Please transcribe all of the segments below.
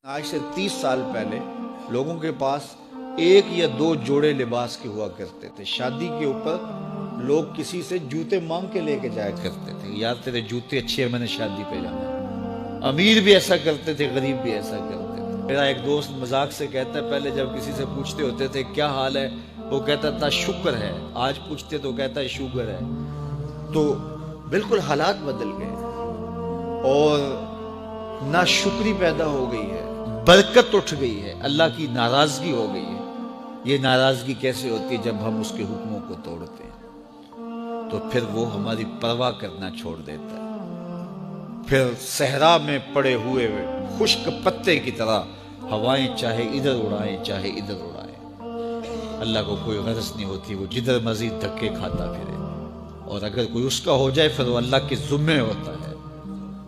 آج سے 30 سال پہلے لوگوں کے پاس ایک یا دو جوڑے لباس کے ہوا کرتے تھے. شادی کے اوپر لوگ کسی سے جوتے مانگ کے لے کے جایا کرتے تھے, یار تیرے جوتے اچھے ہیں, میں نے شادی پہ جانا. امیر بھی ایسا کرتے تھے, غریب بھی ایسا کرتے تھے. میرا ایک دوست مذاق سے کہتا ہے, پہلے جب کسی سے پوچھتے ہوتے تھے کیا حال ہے, وہ کہتا تھا شکر ہے. آج پوچھتے تو کہتا ہے شوگر ہے. تو بالکل حالات بدل گئے اور ناشکری پیدا ہو گئی ہے, برکت اٹھ گئی ہے, اللہ کی ناراضگی ہو گئی ہے. یہ ناراضگی کیسے ہوتی ہے؟ جب ہم اس کے حکموں کو توڑتے ہیں تو پھر وہ ہماری پرواہ کرنا چھوڑ دیتا ہے. پھر صحرا میں پڑے ہوئے خشک پتے کی طرح ہوائیں چاہے ادھر اڑائیں چاہے ادھر اڑائیں, اللہ کو کوئی غرض نہیں ہوتی, وہ جدھر مزید دھکے کھاتا پھرے. اور اگر کوئی اس کا ہو جائے پھر وہ اللہ کے ذمے ہوتا ہے,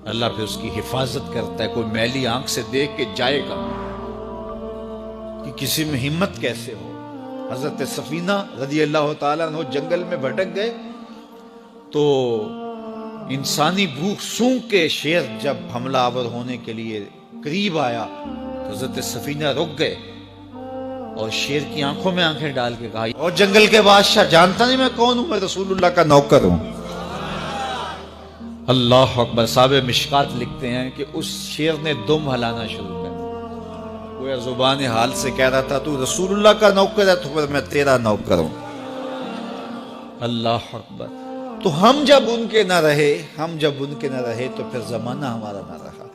اللہ پھر اس کی حفاظت کرتا ہے. کوئی میلی آنکھ سے دیکھ کے جائے گا کہ کسی میں ہمت کیسے ہو. حضرت سفینہ رضی اللہ تعالیٰ عنہ جنگل میں بھٹک گئے تو انسانی بھوک سونگ کے شیر جب حملہ آور ہونے کے لیے قریب آیا تو حضرت سفینہ رک گئے اور شیر کی آنکھوں میں آنکھیں ڈال کے کہا, اور جنگل کے بادشاہ جانتا نہیں میں کون ہوں, میں رسول اللہ کا نوکر ہوں. اللہ اکبر. صاحب مشکات لکھتے ہیں کہ اس شیر نے دم ہلانا شروع کر دیا. وہ زبان حال سے کہہ رہا تھا تو رسول اللہ کا نوکر ہے تو پھر میں تیرا نوکر ہوں. اللہ اکبر. تو ہم جب ان کے نہ رہے تو پھر زمانہ ہمارا نہ رہا.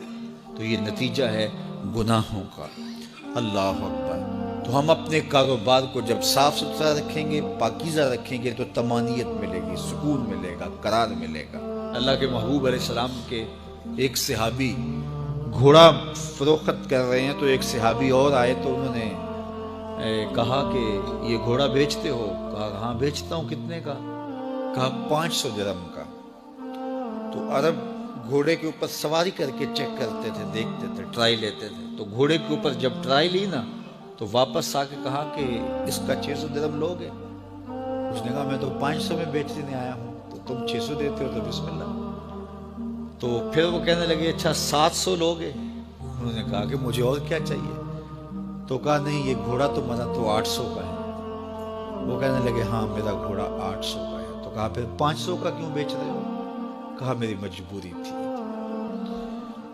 تو یہ نتیجہ ہے گناہوں کا. اللہ اکبر. تو ہم اپنے کاروبار کو جب صاف ستھرا رکھیں گے, پاکیزہ رکھیں گے, تو طمانینت ملے گی, سکون ملے گا, قرار ملے گا. اللہ کے محبوب علیہ السلام کے ایک صحابی گھوڑا فروخت کر رہے ہیں تو ایک صحابی اور آئے تو انہوں نے کہا کہ یہ گھوڑا بیچتے ہو؟ کہا ہاں بیچتا ہوں. کتنے کا؟ کہا 500 درہم کا. تو عرب گھوڑے کے اوپر سواری کر کے چیک کرتے تھے, دیکھتے تھے, ٹرائی لیتے تھے. تو گھوڑے کے اوپر جب ٹرائی لی نا تو واپس آ کے کہا کہ اس کا 600 درہم لوگے؟ اس نے کہا میں تو 500 میں بیچنے آیا ہوں, تو تم 600 دیتے ہو تو بسم اللہ. تو پھر وہ کہنے لگے اچھا 700 لوگے؟ انہوں نے کہا کہ مجھے اور کیا چاہیے. تو کہا نہیں یہ گھوڑا تمہارا تو 800 کا ہے. وہ کہنے لگے ہاں میرا گھوڑا 800 کا ہے. تو کہا پھر 500 کا کیوں بیچ رہے ہو؟ کہا میری مجبوری تھی,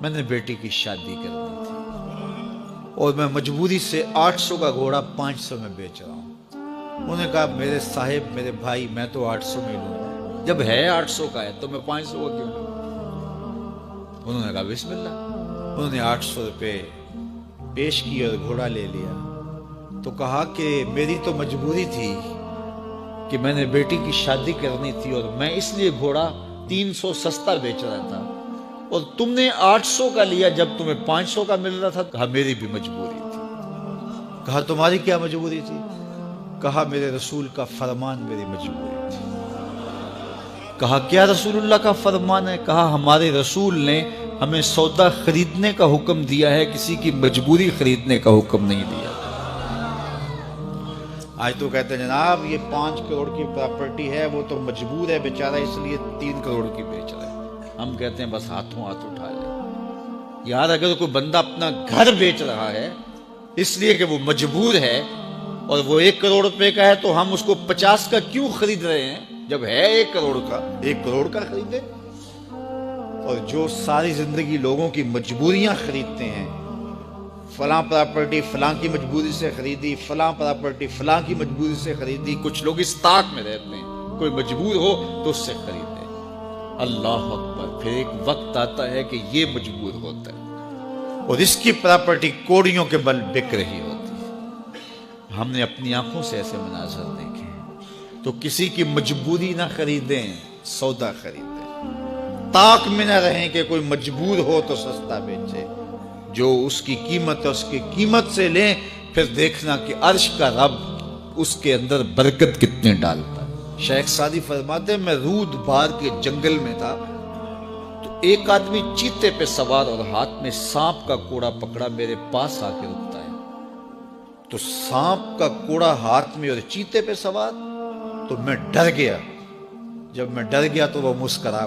میں نے بیٹی کی شادی کرنی تھی اور میں مجبوری سے 800 کا گھوڑا 500 میں بیچ رہا ہوں. انہوں نے کہا میرے صاحب, میرے بھائی, میں تو 800 میں لوں گا, جب ہے 800 کا ہے تو میں 500 کا کیوں لوں؟ انہوں نے کہا بسم اللہ. انہوں نے 800 روپے پیش کی اور گھوڑا لے لیا. تو کہا کہ میری تو مجبوری تھی کہ میں نے بیٹی کی شادی کرنی تھی اور میں اس لیے گھوڑا 300 سستا بیچ رہا تھا, اور تم نے 800 کا لیا جب تمہیں 500 کا مل رہا تھا. کہا میری بھی مجبوری تھی. کہا تمہاری کیا مجبوری تھی؟ کہا میرے رسول کا فرمان میری مجبوری تھی. کہا کیا رسول اللہ کا فرمان ہے؟ کہا ہمارے رسول نے ہمیں سودا خریدنے کا حکم دیا ہے, کسی کی مجبوری خریدنے کا حکم نہیں دیا. آج تو کہتے ہیں جناب یہ 5 کروڑ کی پراپرٹی ہے, وہ تو مجبور ہے بیچارہ اس لیے 3 کروڑ کی بیچ رہا ہے. ہم کہتے ہیں بس ہاتھوں ہاتھ اٹھا لے. یار اگر کوئی بندہ اپنا گھر بیچ رہا ہے اس لیے کہ وہ مجبور ہے اور وہ 1 کروڑ روپے کا ہے تو ہم اس کو 50 کا کیوں خرید رہے ہیں؟ جب ہے 1 کروڑ کا, 1 کروڑ کا خریدے. اور جو ساری زندگی لوگوں کی مجبوریاں خریدتے ہیں, فلاں پراپرٹی فلاں کی مجبوری سے خریدی, فلاں پراپرٹی فلاں کی مجبوری سے خریدی. کچھ لوگ اس طاق میں رہتے ہیں کوئی مجبور ہو تو اس سے خریدے. اللہ اکبر. پھر ایک وقت آتا ہے کہ یہ مجبور ہوتا ہے اور اس کی پراپرٹی کوڑیوں کے بل بک رہی ہوتی ہے. ہم نے اپنی آنکھوں سے ایسے مناظر دیکھے ہیں. تو کسی کی مجبوری نہ خریدیں, سودا خریدیں. طاق میں نہ رہیں کہ کوئی مجبور ہو تو سستا بیچے. جو اس کی قیمت ہے اس کی قیمت سے لیں, پھر دیکھنا کہ عرش کا رب اس کے اندر برکت کتنے ڈالتا ہے. شیخ سعدی فرماتے ہیں میں رود بہار کے جنگل میں تھا تو ایک آدمی چیتے پہ سوار اور ہاتھ میں سانپ کا کوڑا پکڑا میرے پاس آ کے رکتا ہے. تو سانپ کا کوڑا ہاتھ میں اور چیتے پہ سوار, تو میں ڈر گیا. جب میں ڈر گیا تو وہ مسکرا